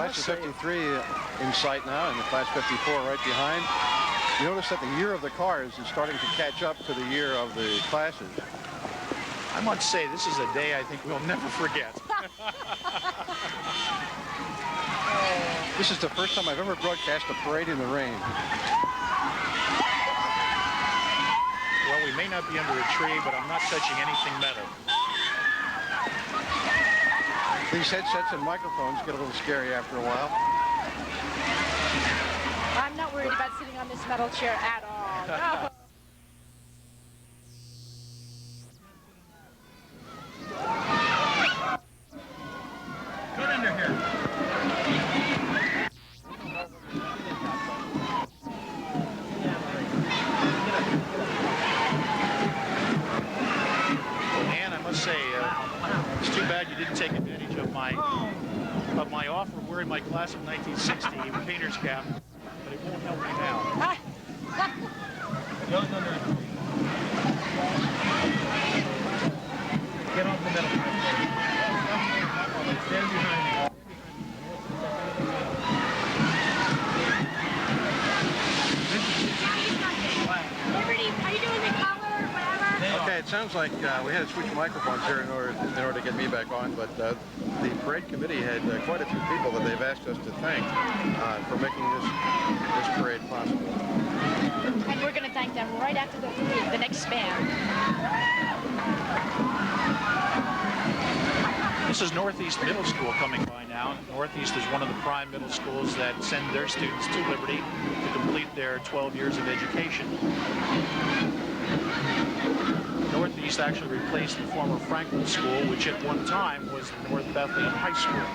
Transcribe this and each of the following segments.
Class of 53 in sight now, and the Class 54 right behind. You notice that the year of the cars is starting to catch up to the year of the classes. I must say, this is a day I think we'll never forget. This is the first time I've ever broadcast a parade in the rain. Well, we may not be under a tree, but I'm not touching anything metal. These headsets and microphones get a little scary after a while. I'm not worried about sitting on this metal chair at all. No. Get under here. Man, I must say, it's too bad you didn't take advantage of my offer of wearing my Class of 1960 painter's cap, but it won't help me now. Get off the middle. Stand behind me. Liberty, are you doing the color or whatever? Okay, it sounds like we had to switch microphones here in order to get me back on, but the parade committee had quite a few people that they've asked us to thank for making this parade possible. And we're going to thank them right after the next band. This is Northeast Middle School coming by now. Northeast is one of the prime middle schools that send their students to Liberty to complete their 12 years of education. Northeast actually replaced the former Franklin School, which at one time was the North Bethlehem High School.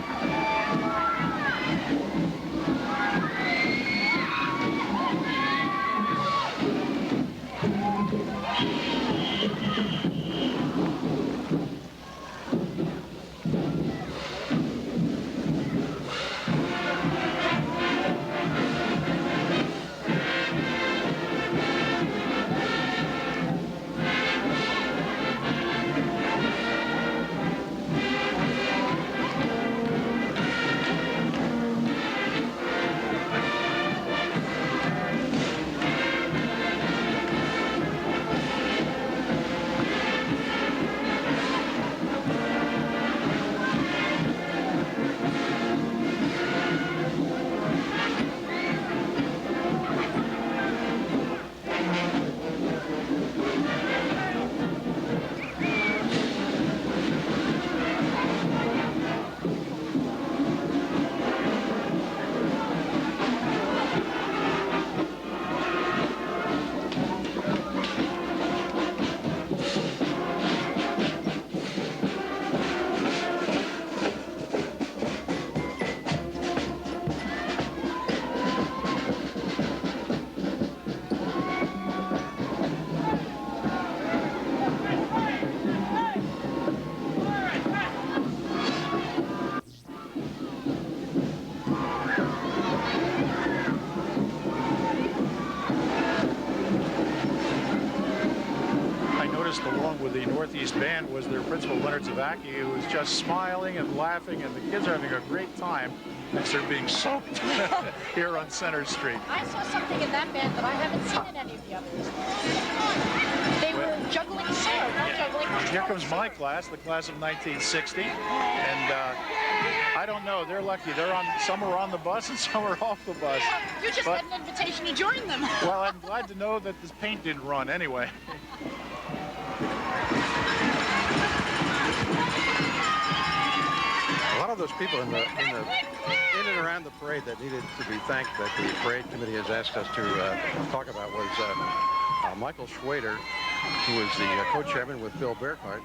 Along with the Northeast band was their principal, Leonard Zavacki, who was just smiling and laughing, and the kids are having a great time as they're being soaked here on Center Street. I saw something in that band that I haven't seen in any of the others. They were juggling swords, not juggling. Here comes my class, the class of 1960, and I don't know, they're lucky. Some are on the bus and some are off the bus. You just got an invitation to join them. Well, I'm glad to know that this paint didn't run anyway. A lot of those people in and around the parade that needed to be thanked that the parade committee has asked us to talk about was Michael Schwader, who was the co-chairman with Bill Bearcart.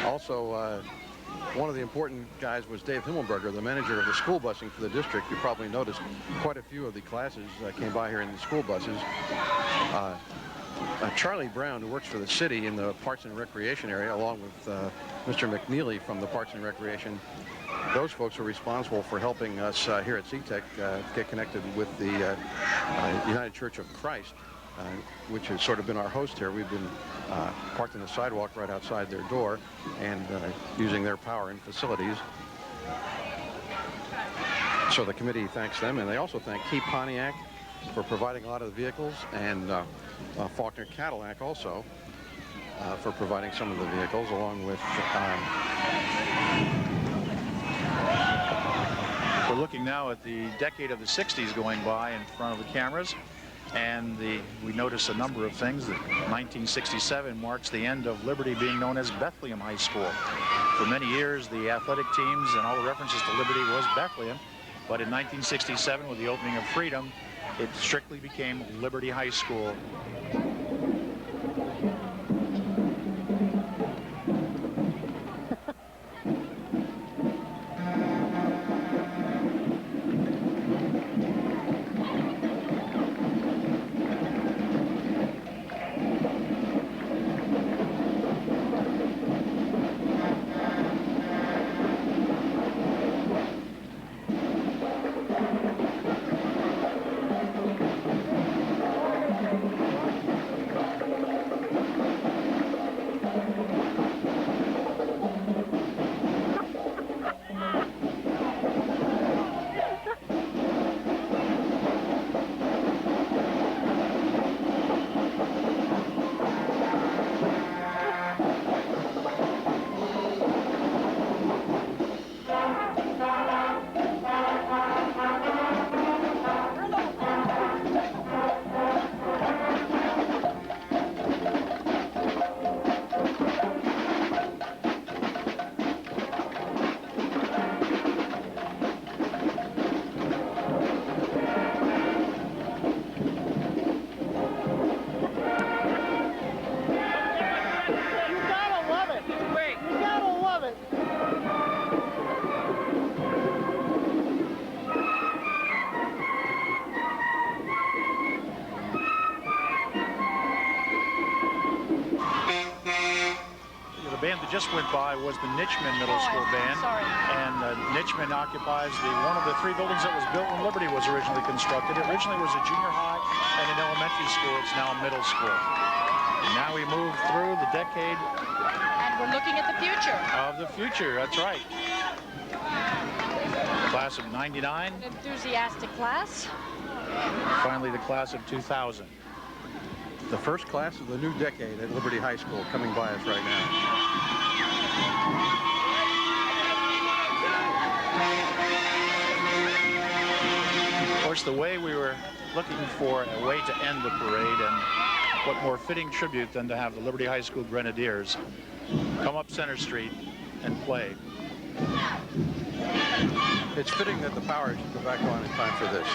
Also, one of the important guys was Dave Himmelberger, the manager of the school busing for the district. You probably noticed quite a few of the classes came by here in the school buses. Charlie Brown, who works for the city in the Parks and Recreation area, along with Mr. McNeely from the Parks and Recreation. Those folks are responsible for helping us here at CTEC get connected with the United Church of Christ. which has sort of been our host here. We've been parked on the sidewalk right outside their door and using their power and facilities. So the committee thanks them, and they also thank Key Pontiac for providing a lot of the vehicles, and Faulkner Cadillac also for providing some of the vehicles, along with... We're looking now at the decade of the 60s going by in front of the cameras, and we notice a number of things. That 1967 marks the end of Liberty being known as Bethlehem High School. For many years, the athletic teams and all the references to Liberty was Bethlehem, but in 1967, with the opening of Freedom, it strictly became Liberty High School. Just went by was the Nitchman Middle School band, and Nitchman occupies one of the three buildings that was built when Liberty was originally constructed. It originally was a junior high and an elementary school. It's now a middle school. And now we move through the decade. And we're looking at the future. Of the future, that's right. Class of '99. An enthusiastic class. Finally, the class of 2000. The first class of the new decade at Liberty High School coming by us right now. Of course, the way we were looking for a way to end the parade, and what more fitting tribute than to have the Liberty High School Grenadiers come up Center Street and play. It's fitting that the power should go back on in time for this.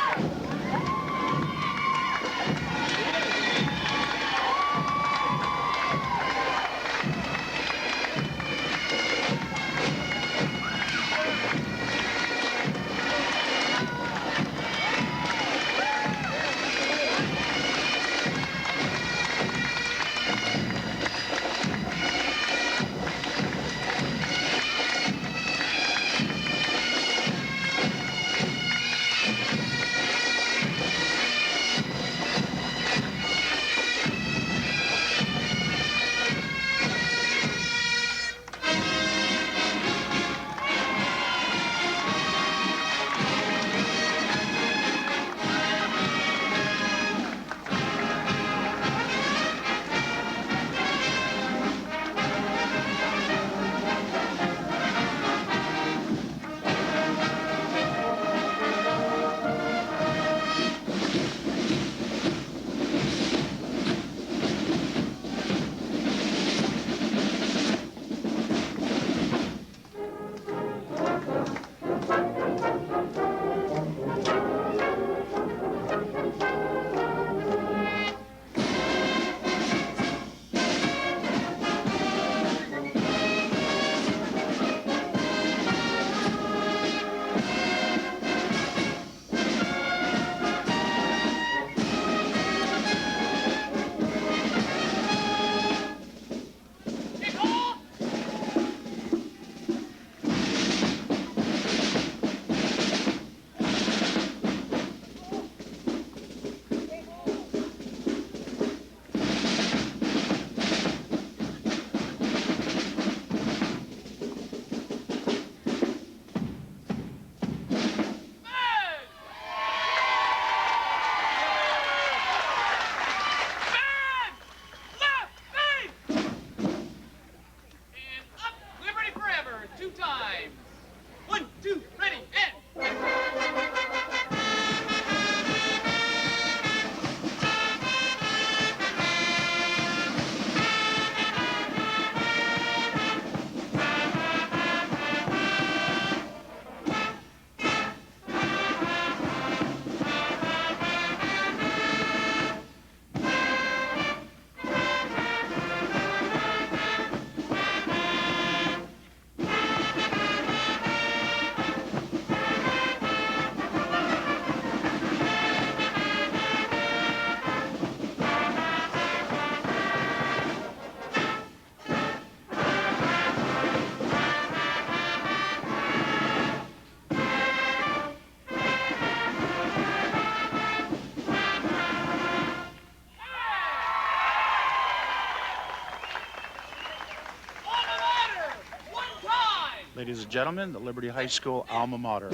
Ladies and gentlemen, the Liberty High School alma mater.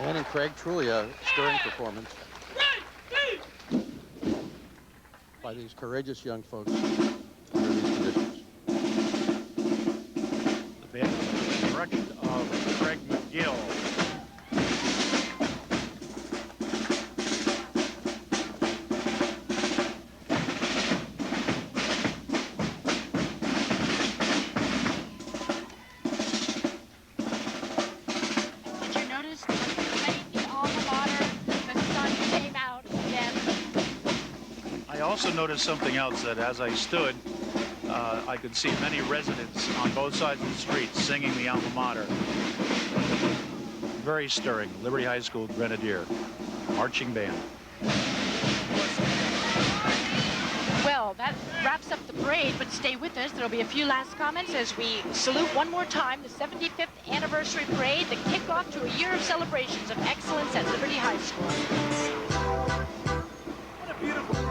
Ann and Craig, truly a stirring performance by these courageous young folks under these conditions. The band under the direction of Craig McGill. Did you notice that when you played the alma mater, the sun came out again? I also noticed something else, that as I stood, I could see many residents on both sides of the street singing the alma mater. Very stirring. Liberty High School Grenadier marching band. Well, that wraps up the parade, but stay with us. There'll be a few last comments as we salute one more time the 75th anniversary parade, the kickoff to a year of celebrations of excellence at Liberty High School. What a beautiful day.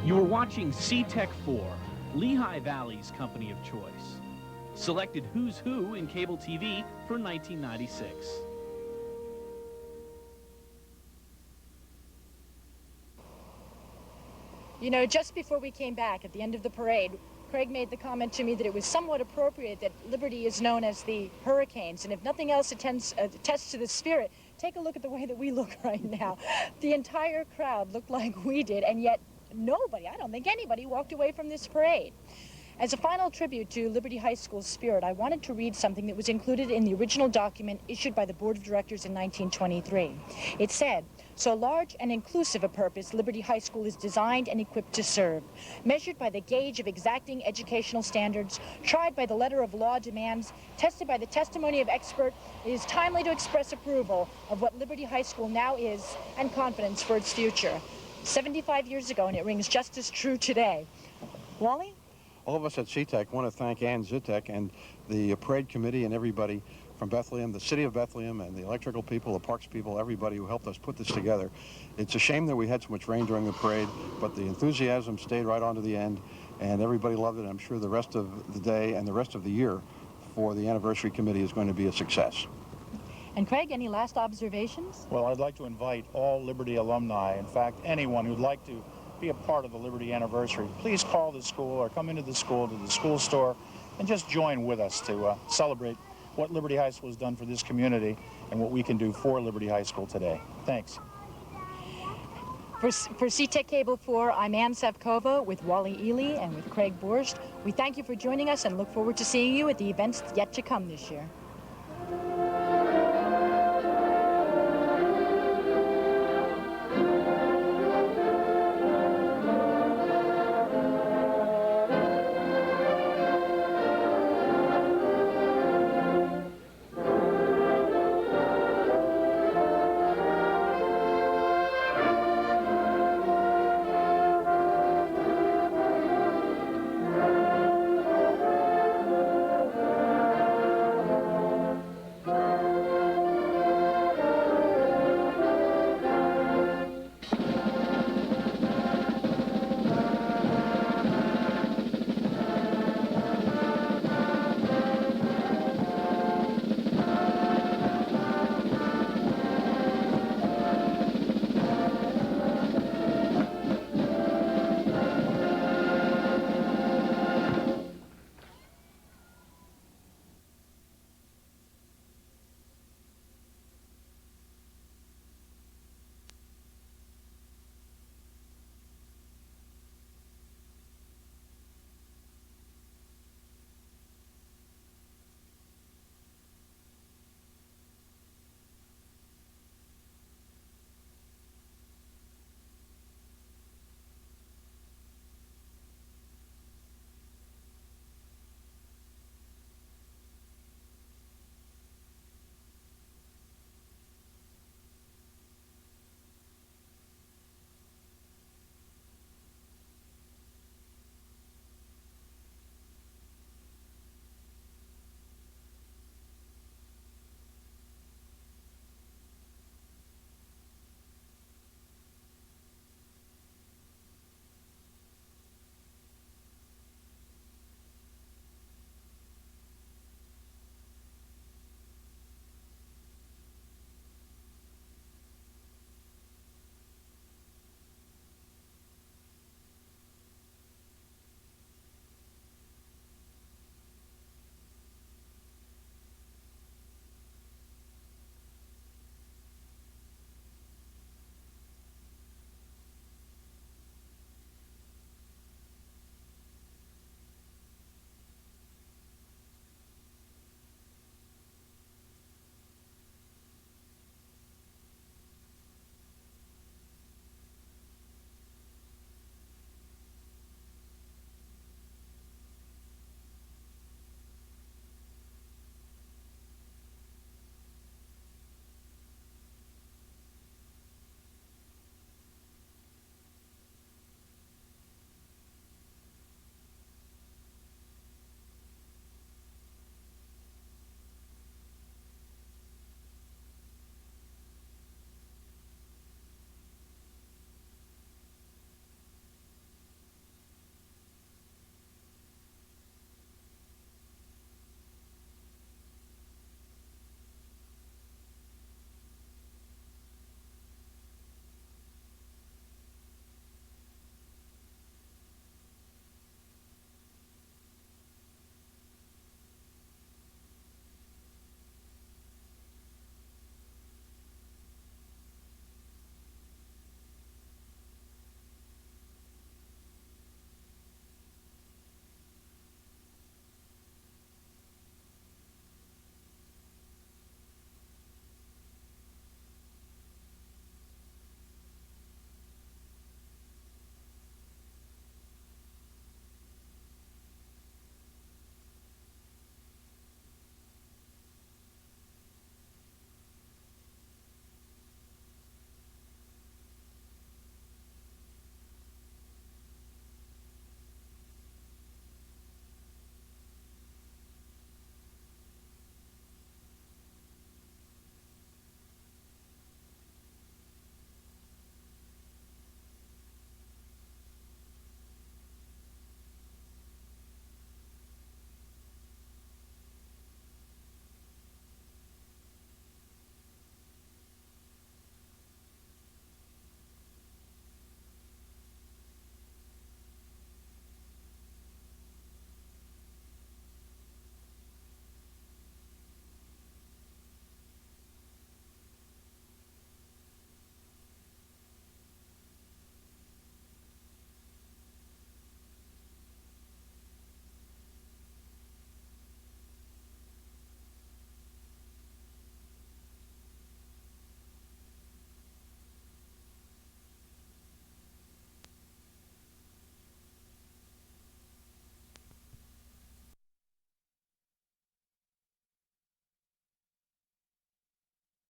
You're watching C-Tech 4, Lehigh Valley's company of choice. Selected Who's Who in cable TV for 1996. You know, just before we came back at the end of the parade, Craig made the comment to me that it was somewhat appropriate that Liberty is known as the Hurricanes, and if nothing else attests to the spirit, take a look at the way that we look right now. The entire crowd looked like we did, and yet nobody, I don't think anybody, walked away from this parade. As a final tribute to Liberty High School's spirit, I wanted to read something that was included in the original document issued by the Board of Directors in 1923. It said, "So large and inclusive a purpose Liberty High School is designed and equipped to serve. Measured by the gauge of exacting educational standards, tried by the letter of law demands, tested by the testimony of expert, it is timely to express approval of what Liberty High School now is and confidence for its future." 75 years ago, and it rings just as true today. Wally? All of us at C-Tech want to thank Ann Zitek and the parade committee and everybody from Bethlehem, the city of Bethlehem, and the electrical people, the parks people, everybody who helped us put this together. It's a shame that we had so much rain during the parade, but the enthusiasm stayed right on to the end, and everybody loved it. I'm sure the rest of the day and the rest of the year for the anniversary committee is going to be a success. And Craig, any last observations? Well, I'd like to invite all Liberty alumni, in fact, anyone who'd like to be a part of the Liberty anniversary, please call the school or come into the school, to the school store, and just join with us to celebrate what Liberty High School has done for this community and what we can do for Liberty High School today. Thanks. For C-Tech Cable 4, I'm Ann Savkova with Wally Ely and with Craig Borscht. We thank you for joining us and look forward to seeing you at the events yet to come this year.